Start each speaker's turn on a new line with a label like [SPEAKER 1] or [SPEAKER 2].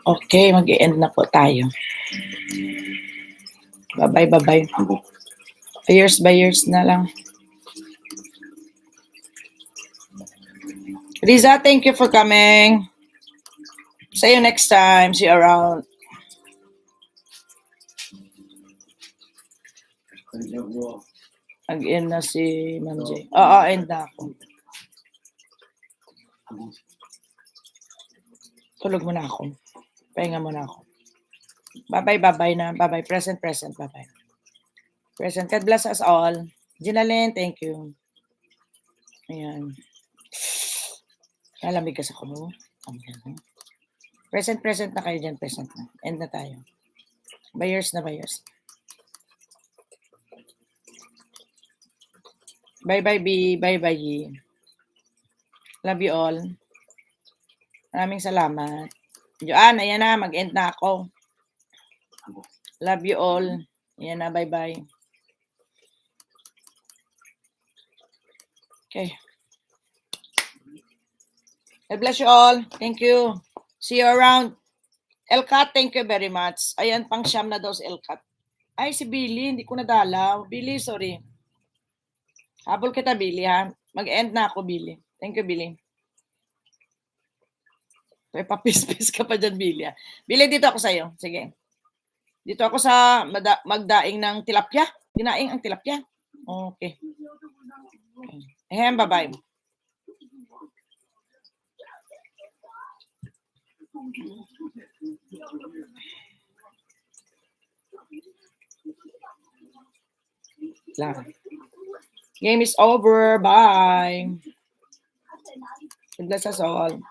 [SPEAKER 1] Okay, mag-i-end na po tayo. Bye-bye. Buyers na lang. Riza, thank you for coming. See you next time. See you around. Mag-end na si Ma'am J. Oo, end na ako. Tulog muna ako. Pahinga muna ako. Bye-bye na. Bye-bye. Present. Bye-bye. Present. God bless us all. Ginalyn, thank you. Ayan. Lalamig kasi ako. Present na kayo dyan. Present na. End na tayo. Buyers na. Bye-bye, B. Bye-bye, G. Love you all. Maraming salamat. Joanne, ayan na. Mag-end na ako. Love you all. Ayan na. Bye-bye. Okay. God bless you all. Thank you. See you around. Elkat, thank you very much. Ayan, pang siyam na daw si Elkat. Ay, si Billy, hindi ko nadalaw. Billy, sorry. Habol kita, Billy, ha? Mag-end na ako, Billy. Thank you, Billy. Papis-pis ka pa dyan, Billy, ha? Billy, dito ako sa'yo. Sige. Dito ako sa magdaing ng tilapia. Dinaing ang tilapia. Okay. Ahem, bye-bye. Game is over. Bye. God bless us all.